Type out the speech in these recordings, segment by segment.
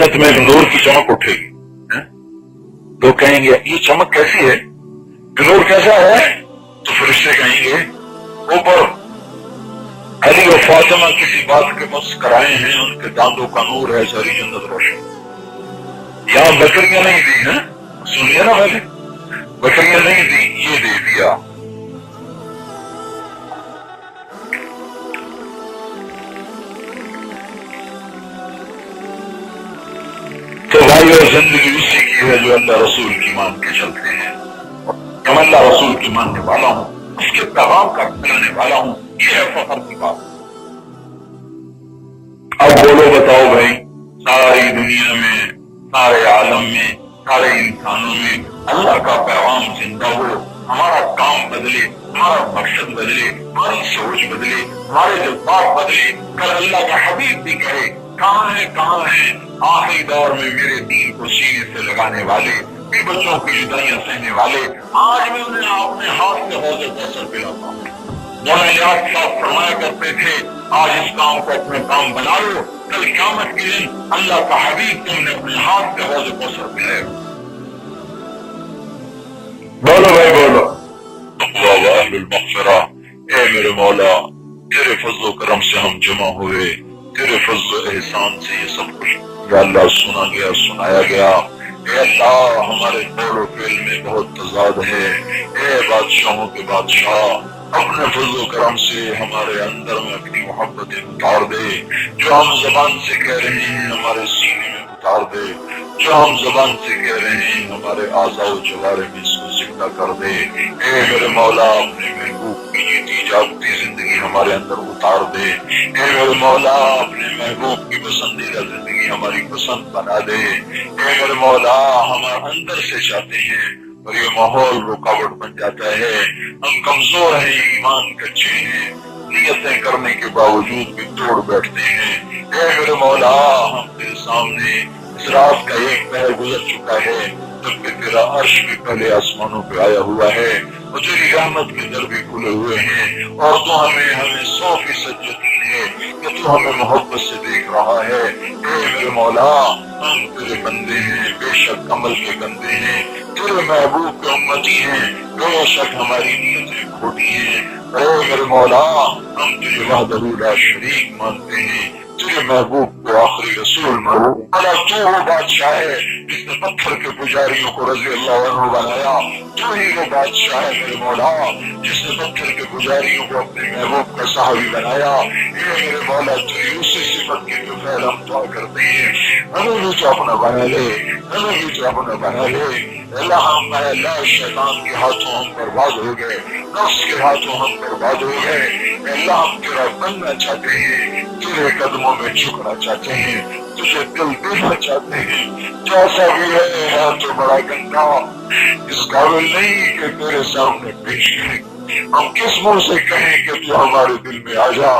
جنت میں ایک نور کی چمک اٹھے گی. لوگ کہیں گے یہ چمک کیسی ہے, نور کیسا ہے؟ تو فرشتے کہیں گے اوپر علی و فاطمہ کسی بات کے مسکرائے ہیں, ان کے دانتوں کا نور ہے, ساری جنت روشن. یہاں بکریاں نہیں دی ہیں, سنیے نا پہلے, بکریاں نہیں دی, یہ دے دیا. تو بھائی اور زندگی اسی کی ہے جو اللہ رسول کی مان کے چلتے ہیں. میں اللہ رسول کی ماننے والا ہوں, اس کے پیغام کا پھیلانے والا ہوں, یہ ہے فخر کی بات. اب بولو بتاؤ بھائی, ساری دنیا میں, سارے عالم میں, سارے انسانوں میں اللہ کا پیغام زندہ ہو, ہمارا کام بدلے, ہمارا مقصد بدلے, ہماری سوچ بدلے, ہمارے جذبات بدلے. کل اللہ کا حبیب بھی کہے کہاں ہے آخری دور میں میرے دین کو سینے سے لگانے والے, بے بچوں کی جدائیاں سہنے والے. آج میں انہیں اپنے ہاتھ سے حوض کوثر پلاتا ہوں. مولانا یاد صاحب فرمایا کرتے تھے آج اس کام کو اپنے کام بنا لو, کل قیامت کے دن اللہ کا حبیب تم نے اپنے ہاتھ سے حوض کوثر پلایا. بولو بھائی بولو. اہل المغفرہ, اے میرے مولا تیرے فضل و کرم سے ہم جمع ہوئے, تیرے فضل و احسان سے یہ سب کچھ یا اللہ سنا گیا, سنایا گیا. اے اللہ ہمارے قول و فعل میں بہت تضاد ہے, اے بادشاہوں کے بادشاہ اپنے فضل و کرم سے ہمارے اندر میں اپنی محبتیں اتار دے. جو ہم زبان سے کہہ رہے ہیں ہمارے سینے میں اتار دے, جو ہم زبان سے کہہ رہے ہیں ہمارے اعضاء و جوارح میں اس کو زندہ کر دے. اے میرے مولا اپنے محبوب کی جیتی جاگتی زندگی ہمارے اندر اتار دے. اے میرے مولا اپنے محبوب کی پسندیدہ زندگی ہماری پسند بنا دے. اے میرے مولا ہم اندر سے چاہتے ہیں اور یہ ماحول رکاوٹ بن جاتا ہے. ہم کمزور ہیں, ایمان کچے ہیں, نیتیں کرنے کے باوجود بھی توڑ بیٹھتے ہیں. اے میرے مولا ہم تیرے سامنے اس رات کا ایک پہر گزر چکا ہے جبکہ تیرا عرش بھی پہلے آسمانوں پہ آیا ہوا ہے اور تیری رحمت کے در بھی کھلے ہوئے ہیں, اور تو ہمیں 100% یقین ہے کہ تو ہمیں محبت سے دیکھ رہا ہے. اے میرے مولا ہم تیرے بندے ہیں, بے شک عمل کے گندے ہیں, تیرے محبوب کے امتی ہیں, بے شک ہماری نیتیں کھوٹی ہیں. اے میرے مولا ہم تجھے وحدہ لا شریک مانتے ہیں, تیرے محبوب کو آخری رسول مانو. اللہ تو وہ بادشاہ ہے جس نے پتھر کے پجاریوں کو رضی اللہ عنہ بنایا, تو ہی وہ بادشاہ ہے میرے مولا جس نے پتھر کے پجاریوں کو اپنے محبوب کا صحابی بنایا. اے میرے مولا تیری اسی صفت کی جو فعل ہم دعا کرتے ہیں, ہمیں بھی تو اپنا بنا لے, ہمیں بھی تو اپنا بنا لے. اللہ ہم اللہ شیطان کے ہاتھوں ہم برباد ہو گئے, نفس کے ہاتھوں ہم برباد ہو گئے. اللہ ہم تیرا بننا چاہتے ہیں, تیرے قدموں میں جھکنا چاہتے ہیں, تجھے دل دینا چاہتے ہیں. جیسا بھی ہے تو بڑا گندا, اس قابل نہیں کہ تیرے سامنے پیش کریں. ہم کس منہ سے کہیں کہ تو ہمارے دل میں آ جا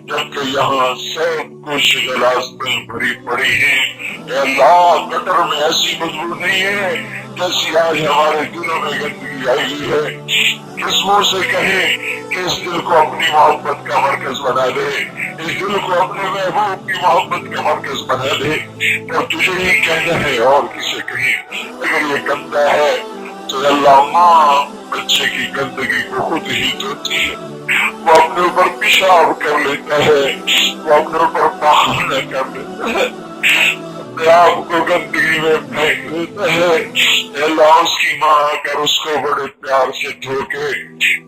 جبکہ یہاں سب کچھ غلاظتیں بھری پڑی ہیں. اے اللہ گٹر میں ایسی بدبو نہیں ہے جیسی آج ہمارے دلوں میں گندگی آئی ہوئی ہے. کس منہ سے کہیں کہ اس دل کو اپنی محبت کا مرکز بنا دے, اس دل کو اپنے محبوب کی محبت کا مرکز بنا دے. اور تجھے ہی کہنا ہے اور کسے کہیں. اگر یہ گندا ہے تو اللہ ماں بچے کی گندگی کو خود ہی دھوتی ہے, وہ اپنے اوپر پیشاب کر لیتا ہے, وہ اپنے اوپر پخانہ کر لیتا ہے, اپنے آپ کو گندگی میں پھینک دیتا ہے. اللہ اس کی ماں آ کر اس کو بڑے پیار سے دھو کے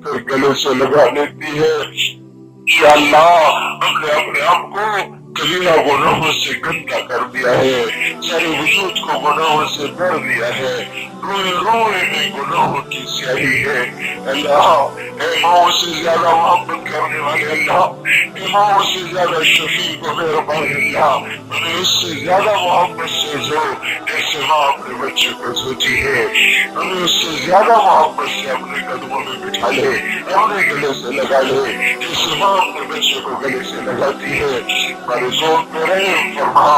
پھر گلے سے لگا لیتی ہے. یا اللہ ہم نے اپنے آپ کو کبیرہ گناہوں سے گندا کر دیا ہے, سارے وجود کو گناہوں سے بھر دیا ہے, روئے روئے میں گناہوں کی سیاہی ہے. اللہ اے ماں سے زیادہ محبت کرنے والے اللہ, اے ماں سے زیادہ شفیق و مہربان اللہ, ہمیں اس سے زیادہ محبت سے جو جیسے ماں اپنے بچے کو دھوتی ہے, ہمیں اس سے زیادہ محبت سے اپنے قدموں میں بٹھا لے, اپنے گلے سے لگا لے جیسے ماں اپنے بچے کو گلے سے لگاتی ہے. ہمارے زور پہ رحم فرما,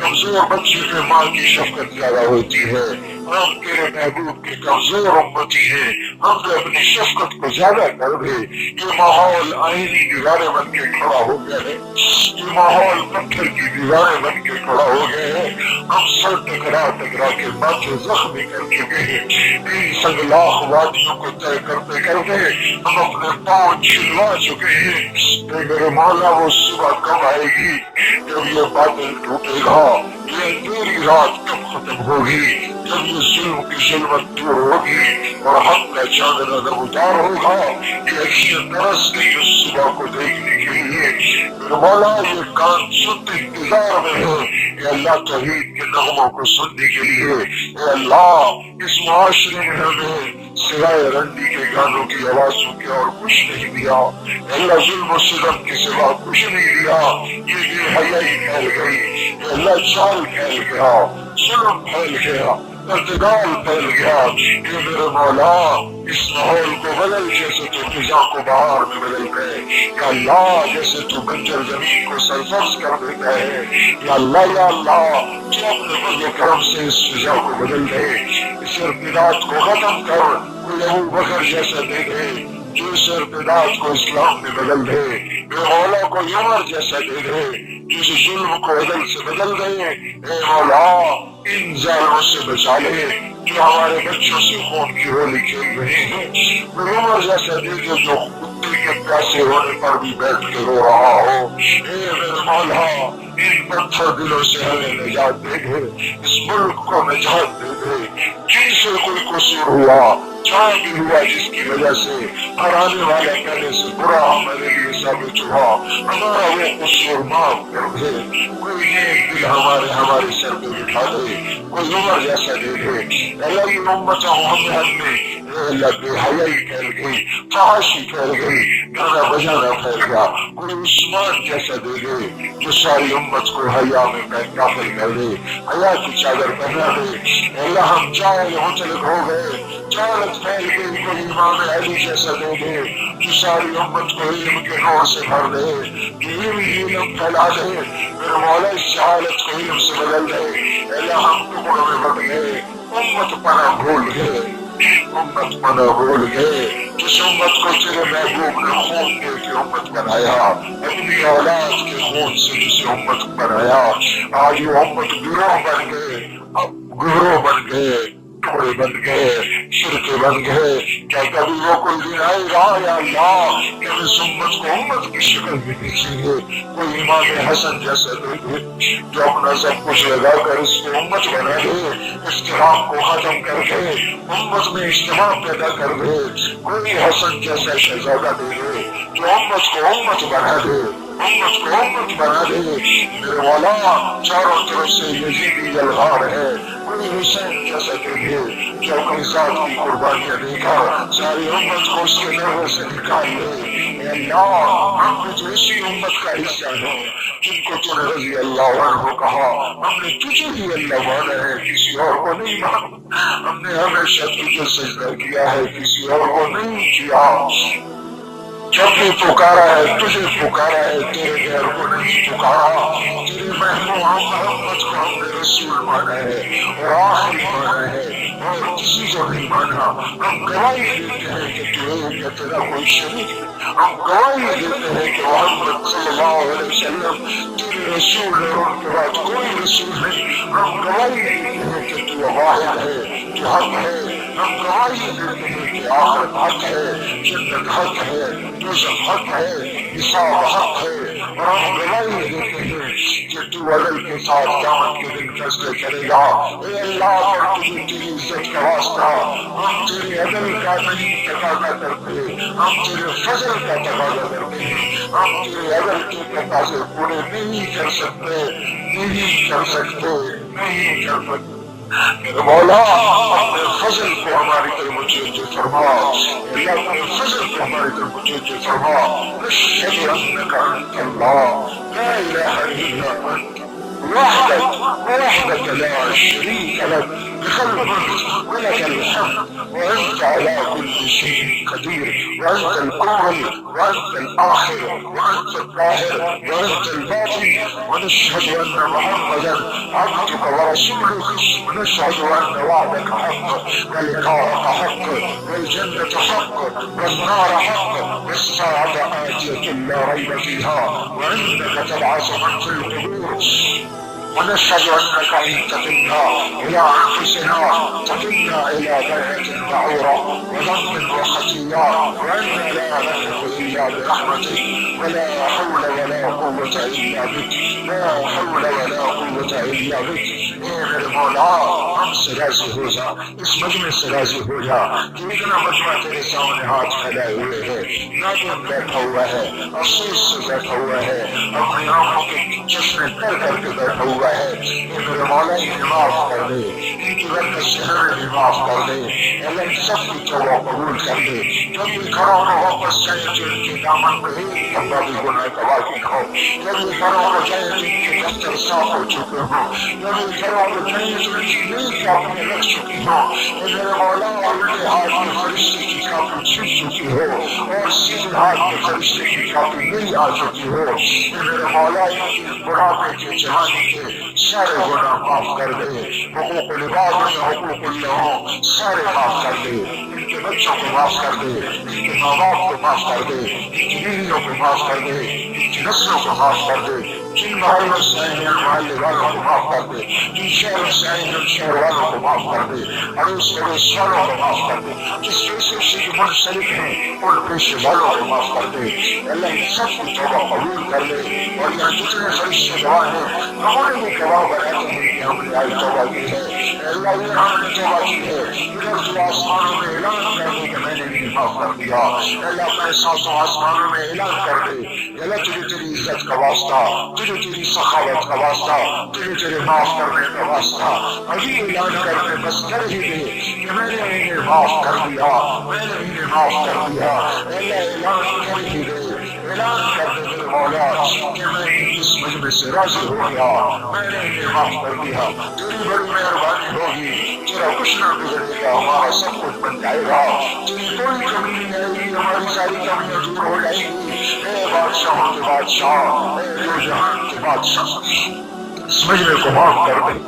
کمزور بچے پہ ماں کی شفقت زیادہ ہوتی ہے. ہم تیرے محبوب کے کمزور امتی ہیں، ہم نے اپنی شفقت کو زیادہ کر دے۔ یہ ماحول آئینی دیواریں بن کے کھڑا ہو گیا ہے، یہ ماحول پتھر کی دیواریں بن کے کھڑا ہو گئے ہیں، ہم سر ٹکرا ٹکرا کے ماتھے زخمی کر چکے ہیں، ان سنگلاخ وادیوں کو طے کرتے کرتے ہم اپنے پاؤں چھلوا چکے ہیں۔ اے میرے مولا وہ صبح کب آئے گی جب یہ بادل ٹوٹے گا، یہ اندھیری رات کب ختم ہوگی جب یہ ظلم کی ظلمت دور ہوگی اور حق کا چاند نظر اتار ہوگا۔ یہ اکھیاں ترس گئی اس صبح کو دیکھنے کے لیے، میرے مولا یہ کان سنتے انتظار میں ہے۔ اے اللہ توحید کے نغموں کو سننے کے لیے، اے اللہ اس معاشرے میں ہمیں سوائے رنڈی کے گانوں کی آوازوں کے اور کچھ نہیں دیا، اے اللہ ظلم و ستم کے سوا کچھ نہیں دیا۔ یہ بے حیائی پھیل گئی، اے اللہ چال پھیل گیا، ظلم پھیل گیا، اعتدال پھیل گیا۔ اے میرے مولا اس ماحول کو بدل، جیسے تو فضا کو بہار میں بدل گئے، یا اللہ جیسے تو بنجر زمین کو سرسبز کر دیتا ہے، یا اللہ تو اپنے فضل و کرم سے اس فضا کو بدل دے، اس ارتداد کو ختم کر، کوئی ابو بکر جیسا دے دے جو اس ارتداد کو اسلام میں بدل دے، اے مولا کو عمر جیسا دے دے جو اس ظلم کو عدل سے بدل دے۔ اے مولا ان ظالموں سے بچا لے جو ہمارے بچوں سے خون کی ہولی کھیل رہے ہیں، کوئی عمر جیسا دے دے جو کتے کے پیاسے ہونے پر بھی بیٹھ کے رو رہا ہو۔ اے میرے مولا ان پتھر دلوں سے ہمیں نجات دے دے، اس ملک کو نجات دے دے، جن سے کوئی قصور ہوا جہاں بھی ہوا جس کی وجہ سے ہر آنے والا پہلے سے برا ہمارے لیے ثابت ہوا، ہمارا وہ قصور معاف کر دے، کوئی نیک دل ہمارے سر پہ بٹھا دے، کوئی عمر جیسا دے دے۔ اللہ یہ امت محمد میں اللہ بے حیائی پھیل گئی، فحاشی پھیل گئی، گانا بجانا پھیل گیا، کوئی عثمان جیسا دے دے جو ساری امت کو حیا میں داخل کر دے، حیا کی چادر پہنا دے۔ اللہ ہم جاہل مطلق ہو گئے، جہالت پھیل گئی، کوئی امام علی جیسا دے دے جو ساری امت کو علم کے نور سے بھر دے، جو علم پھیلا دے۔ میرے مولا اس جہالت کو علم سے بدل دے۔ اللہ ہم ٹکڑوں میں بٹ گئے، امت پناہ بھول گئے، امت پناہ بھول گئے، جس امت کو تیرے محبوب نے خون دے کے امت بنایا، اپنی اولاد کے خون سے جسے امت بنایا، آج وہ امت گروہ بن گئے، اب گروہ بن گئے، ٹکڑے بن گئے، شرکے بن گئے۔ کیا کبھی وہ کوئی دن آئے گا یا اللہ کہ ہم اس امت کو امت کی شکل میں دیکھیں گے؟ کوئی امام حسن جیسا دے دے جو اپنا سب کچھ لگا کر اس کو امت بنا دے، اختلاف کو ختم کر دے، امت میں اجتماع پیدا کر دے۔ کوئی حسن جیسا شہزادہ دے دے جو امت کو امت بنا دے، امت کو امت بنا دے۔ میرے مولا چاروں طرف سے یزیدی جلغار ہے، کوئی حسین جیسا دے دے جو اپنی ذات کی قربانیاں دے کر ساری امت کو اس کے نرے سے نکال لے۔ اے اللہ ہم نے تو اسی امت کا حصہ ہے جن کو تو نے رضی اللہ عنہ کہا، ہم نے تجھے ہی اللہ مانا ہے، کسی اور کو نہیں مانا، ہم نے ہمیشہ تجھے سجدہ کیا ہے، کسی اور کو نہیں کیا۔ جب بھی پکارا ہے تجھے پکارا ہے، تیرے غیر کو نہیں پکارا، تیرے محبوب محمد کو ہم نے رسول مانا ہے اور آخری مانا ہے اور کسی کو نہیں مانا۔ ہم گواہی دیتے ہیں کہ تو ایک ہے، تیرا کوئی شریک نہیں، ہم گواہی دیتے ہیں کہ محمد صلی اللہ علیہ وسلم تیرے رسول ہے اور ان کے بعد کوئی رسول نہیں۔ ہم گواہی دیتے ہیں کہ تو واحد ہے، تو حق ہے، ہم گواہی دیتے ہیں کہ آخرت حق ہے، جنت حق ہے، دوزخ حق ہے، حساب حق ہے، اور ہم گواہی دیتے ہیں کہ تو عدل کے ساتھ قیامت کے دن فیصلے کرے گا۔ اے اللہ پر تجھے تیری عزت کا واسطہ ہم تیرے عدل کا نہیں تقاضا کرتے، ہم تیرے فضل کا تقاضا کرتے ہیں، ہم تیرے عدل کے تقاضے پورے نہیں کر سکتے، نہیں کر سکتے، نہیں کر سکتے۔ میرے مولا اپنے فضل کو ہماری طرف متوجہ فرما، اللہ اپنے فضل کو ہماری طرف متوجہ فرما۔ نشہد انک انت اللہ لا الہ الا انت وحدک لا شریک لک بقلبک ولك الحمد وأنت على كل شيء قدير، وأنت الأول وأنت الآخر وأنت الظاهر وأنت الباطن، ونشهد أن محمدا عبدك ورسولك، ونشهد أن وعدك حق ولقاءك حق والجنة حق والنار حق والساعة آتية لا ريب فيها، وأنك تبعث من في القبور، ونشهد أنك إن تكلنا إلى أنفسنا تكلنا إلى بيعة بعورة وذنب وخطيئة، وأن لا نملك إلا برحمتك، ولا حول ولا قوة إلا بك، لا حول ولا قوة إلا بك. اے میرے مولا ہم سے راضی ہو جا، اس مجمع سے راضی ہو جا کہ اتنا مجمع تیرے سامنے ہاتھ پھیلائے ہوئے ہے، نادم بیٹھا ہوا ہے، افسوس سے بیٹھا ہوا ہے، اپنی آنکھوں کے چشمے کر کر کے بیٹھا ہوا ہے. اے میرے مولا انہیں معاف کر دے، ان کی غلط سے ہمیں بھی معاف کر دے، اللہ ان سب کی توبہ قبول کر دے. جب یہ گھروں کو واپس جائیں تو ان کے دامن پہ ایک دفعہ بھی گناہ کا واقع ہو، جب یہ گھروں کو جائیں تو ان کے دفتر صاف ہو چکے ہوں، جب یہ گھروں کو جائیں تو ان کی نیک کاپیاں لگ چکی ہوں. اے میرے مولا الٹے ہاتھ میں فرشتے کی کاپی چھپ چکی ہو اور سیدھے ہاتھ میں فرشتے کی کاپی نہیں آ چکی ہو. اے میرے مولا ان کے بڑھاپے کے جوانی کے سارے گناہ معاف کر دے، حقوق العباد میں حقوق اللہ ہوں سارے معاف کر دے، ان کے بچوں کو معاف کر دے، ان کے ماں باپ کو معاف کر دے، ان کی بیویوں کو معاف کر دے، ان کی نسلوں کو معاف کر دے، جن محلوں سے آئے ہیں محلے والوں کو معاف کر دے، جن شہروں سے آئے ہیں ان شہر والوں کو معاف کر دے، اڑوس پڑوس والوں کو معاف کر دے، جس پیشے سے جو منسلک ہیں ان پیشے والوں کو معاف کر دے. اللہ ان سب کی توبہ قبول کر لے. اور یہاں جتنے فرشتے گواہ ہیں ہمارے بھی گواہ بناتے ہیں کہ ہم نے آج توبہ کی ہے. اللہ یہ ہم نے توبہ کی ہے، ادھر تو آسمانوں میں اعلان کر دے کہ میں نے بھی معاف کر دیا. اللہ اپنے ساتوں آسمانوں میں اعلان کر دے، اللہ تجھے تیری عزت کا واسطہ، تجھے تیری سخاوت کا واسطہ، تجھے تیرے معاف کرنے کا واسطہ ابھی اعلان کر کے بس کر ہی دے کہ میں نے انہیں معاف کر دیا، میں نے انہیں معاف کر دیا. اللہ اعلان کر ہی دے، اعلان کر دے میرے مولا کہ میں اس مجمع سے راضی ہو گیا، میں نے انہیں معاف کر دیا. تیری بڑی مہربانی ہوگی، تیرا کچھ نہ گزرے گا، ہمارا سب کچھ بن جائے گا، تیری کوئی کمی نہیں آئے گی، ہماری ساری کمیاں دور ہو جائیں گی. اے بادشاہوں کے بادشاہ، اے دو جہان کے بادشاہ، اس مجمع کو معاف کر دے.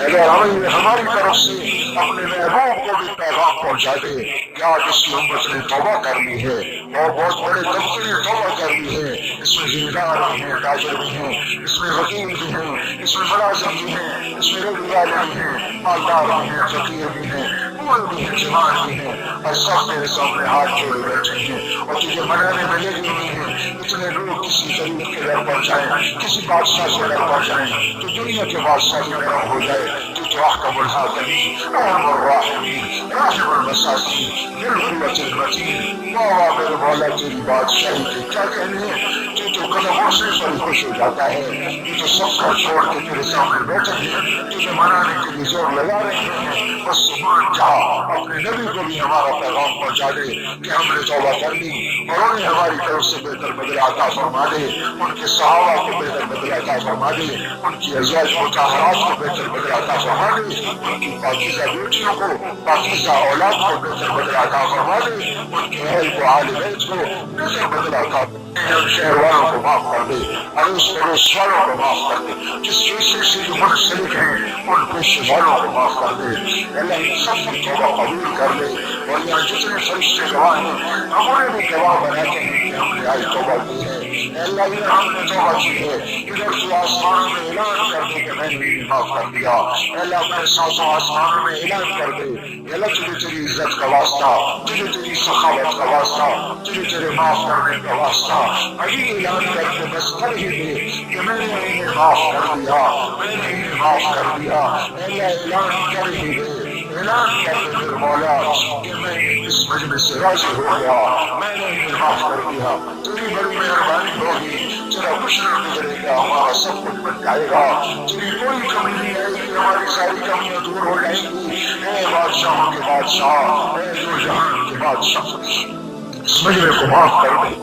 اگر ہماری طرف سے اپنے محبوب کو بھی پیغام پہنچا دے کہ آج اس کی امت نے توبہ کر لی ہے اور بہت بڑے طبقے نے توبہ کر لی ہے. اس میں ذمہ دار بھی ہیں، تاجر بھی ہیں، اس میں وکیل بھی ہیں، اس میں ملازم بھی ہیں، اس میں ریڈی والے بھی ہیں، مالدار بھی ہیں، فقیر بھی ہیں، بوڑھے بھی ہیں، جوان بھی ہیں، اور سب میرے سامنے ہاتھ جوڑے بیٹھے ہیں اور تجھے منانے میں لگے ہوئے ہیں. اتنے لوگ کسی غریب کے گھر پہنچائیں، کسی بادشاہ کے گھر پہنچائیں تو دنیا کے بادشاہ بھی گرم ہو جائے. تو احکم الحاکمین، ارحم الراحمین، راحم المساکین، بالقوت المتین. واہ میرے مولا تیری بادشاہی کے کیا کہنے ہیں، تو قدم اٹھنے پر خوش ہو جاتا ہے. یہ تو سب کا چھوڑ کے تیرے سامنے بیٹھے ہیں، تجھے منانے کے لیے زور لگا رہے ہیں. بس مان جا، اپنے نبی کو بھی ہمارا پیغام پہنچا دے کہ ہم نے توبہ کر لی اور انہیں ہماری طرف سے بہتر بدلہ عطا فرما دے، ان کے صحابہ کو بہتر بدلہ عطا فرما دے، ان کی ازواج مطہرات کو بہتر بدلہ عطا فرما دے، ان کی پاکیزہ بیٹیوں کو، پاکیزہ اولاد کو بہتر بدلہ عطا فرما دے، ان کے اہل کو، اہل بیت کو بہتر بدلہ عطا فرما دے. ان شہر والوں کو معاف کر دے، اڑوس پڑوس والوں کو معاف کر دے، جس پیشے سے جو منسلک ہیں ان پیشے والوں کو معاف کر دے. اللہ ان سب کی توبہ قبول کر لے. اور یہاں جتنے فرشتے گواہ ہیں ہمیں بھی گواہ بناتے ہیں کہ ہم نے آج توبہ کی ہے. اللہ یہ ہم نے توبہ کی ہے، ادھر تو آسمانوں میں اعلان کر دے کہ میں نے بھی معاف کر دیا. اللہ اپنے ساتوں آسمانوں میں اعلان کر دے، اللہ تجھے تیری عزت کا واسطہ، تجھے تیری سخاوت کا واسطہ، تجھے تیرے معاف کرنے کا واسطہ ابھی اعلان کر کے بس کر ہی دے کہ میں نے انہیں معاف کر دیا، میں نے انہیں معاف کر دیا. اللہ اعلان کر ہی دے، اعلان کر دے میرے مولا کہ میں اس مجمع سے راضی ہو گیا، میں نے انہیں معاف کر دیا. تیری بڑی مہربانی ہوگی، تیرا کچھ نہ گزرے گا، ہمارا سب کچھ بن جائے گا، تیری کوئی کمی نہیں آئے گی، ہماری ساری کمیاں دور ہو جائیں گی. اے بادشاہوں کے بادشاہ، اے دو جہان کے بادشاہ، اس مجمع کو معاف کر دے.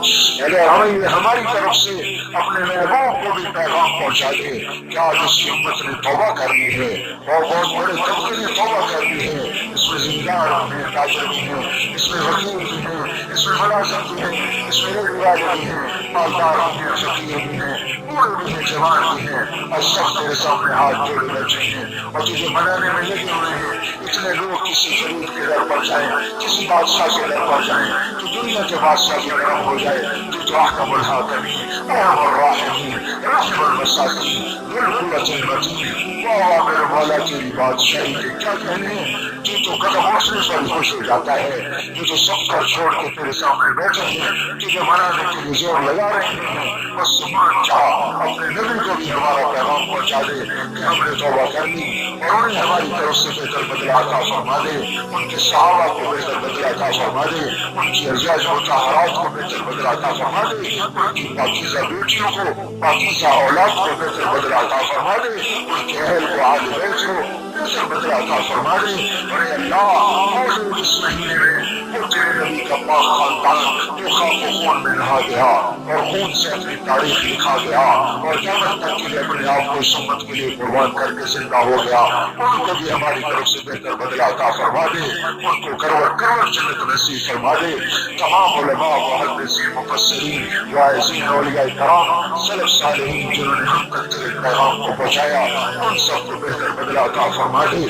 اگر ہمیں ہماری طرف سے اپنے محبوب کو بھی پیغام پہنچا دے کہ آج اس کی امت نے توبہ کر لی ہے اور بہت بڑے طبقے نے توبہ کر لی ہے. اس میں دیندار بھی ہیں، تاجر بھی ہیں، اس میں وکیل بھی ہیں، اس میں ملازم بھی ہیں، اس میں ریڑھی والے بھی ہیں، مالدار بھی ہیں، فقیر بھی ہیں، بوڑھے بھی ہیں، جوان بھی ہیں، اور سب تیرے سامنے ہاتھ جوڑے بیٹھے ہیں اور تجھے منانے میں لگے ہوئے ہیں۔ اتنے لوگ کسی غریب کے در پر جائیں، کسی بادشاہ کے در پر جائیں تو دنیا کے بادشاہ کے نرم ہو جائے، تو احکم الحاکمین ارحم الراحمین رحم المساکین ذو القوة المتین۔ واہ میرے مولا تیری بادشاہی کے کیا کہنے ہیں، تو قدم اٹھنے پر خوش ہو جاتا ہے، جو سب کر چھوڑ کے تیرے سامنے بیٹھے ہیں، تجھے منانے کے لیے زور لگا رہے ہیں، بس مان جا، اپنے نبی کو بھی ہمارا پیغام پہنچا دے کہ ہم نے توبہ کر لی اور انہیں ہماری طرف سے بہتر بدلہ عطا فرما دے، ان کے صحابہ کو بہتر بدلہ عطا فرما دے، ان کی ازواج مطہرات کو بہتر بدلہ عطا فرما دے، ان کی پاکیزہ بیٹیوں کو، پاکیزہ اولاد کو بہتر بدلہ عطا فرما دے، ان کے اہل کو، اہل بیت کو بہتر بدلہ عطا فرما دے۔ اور اے اللہ موجود اس مہینے میں وہ تیرے نبی کا پاک خاندان جو خاک و خون میں نہا گیا اور خون سے اپنی تاریخ لکھا گیا اور قیامت تک کے لیے اپنے آپ کو اس امت کے لیے قربان کر کے زندہ ہو گیا، ان کو بھی ہماری طرف سے بہتر بدلہ عطا فرما دے، ان کو کروڑ کروڑ جنت نصیب فرما دے۔ تمام علماء محدثین مفسرین واعظین اولیاء کرام سلف صالحین جنہوں نے ہم تک تیرے پیغام کو پہنچایا، ان سب کو بہتر بدلہ عطا فرما دے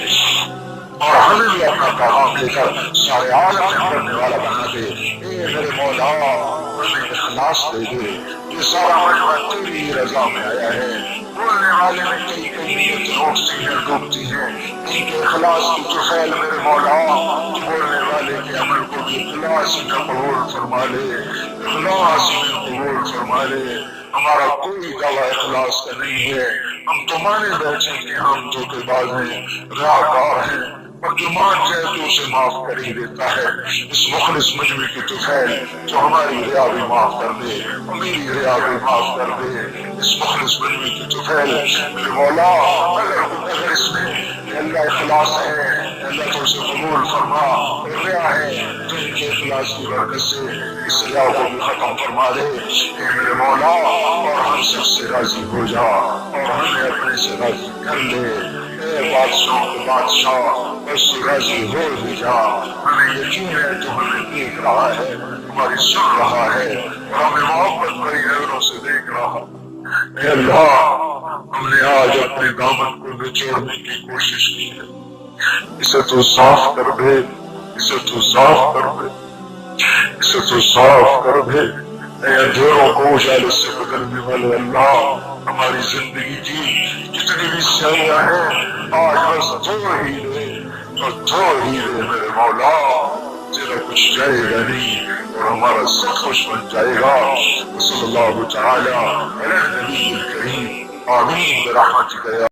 اور ہمیں بھی اپنا پیغام لے کر سارے عالم میں پڑھنے والا بنا دے۔ اے میرے مولا ہمیں اخلاص دے دے، یہ سارا مجمع تیری رضا میں آیا ہے، بولنے والے میں کئی کئی نیتیں اٹھتی ہیں ڈوبتی ہیں، ان کے اخلاص کی طفیل میرے مولا بولنے والے کے عمل کو بھی اخلاص میں قبول فرما لے، اخلاص میں قبول فرما لے۔ ہمارا کوئی دعویٰ اخلاص کا نہیں ہے، ہم تو مانے بیٹھے کہ ہم دھوکے باز ہیں، ریاکار ہیں، اور جو مان جائے تو اسے معاف کر ہی دیتا ہے۔ اس مخلص مجمع کی طفیل تو ہماری ریا بھی معاف کر دے، میری ریا بھی معاف کر دے۔ اس مخلص مجمع کی طفیل میرے مولا اگر اس میں اللہ اخلاص ہے، اللہ تو اسے قبول فرما، اور ریا ہے تو ان کے اخلاص کی برکت سے اس ریا کو بھی ختم فرما دے۔ اے میرے مولا اور ہم سب سے راضی ہو جا اور ہمیں اپنے سے راضی کر لے۔ اے بادشاہ کے بادشاہ بس راضی ہو ہی جا، ہمیں یقین ہے تو ہمیں دیکھ رہا ہے، ہماری سن رہا ہے اور ہمیں محبت بھری نظروں سے دیکھ رہا ہے۔ اے اللہ ہم نے آج اپنے دامن کو نچوڑنے کی کوشش کی ہے، اسے تو صاف کر دے، اسے تو صاف کر دے، اسے تو صاف کر دے۔ اے اندھیروں کو اجالے سے بدلنے والے اللہ ہماری زندگی کی جتنی بھی سیاہیاں ہیں آج بس دھو ہی دے اور دھو ہی دے میرے مولا، تیرا کچھ جائے گا نہیں اور ہمارا سب کچھ بن جائے گا۔ صلی اللہ تعالی علی النبی الکریم آمین برحمتک یا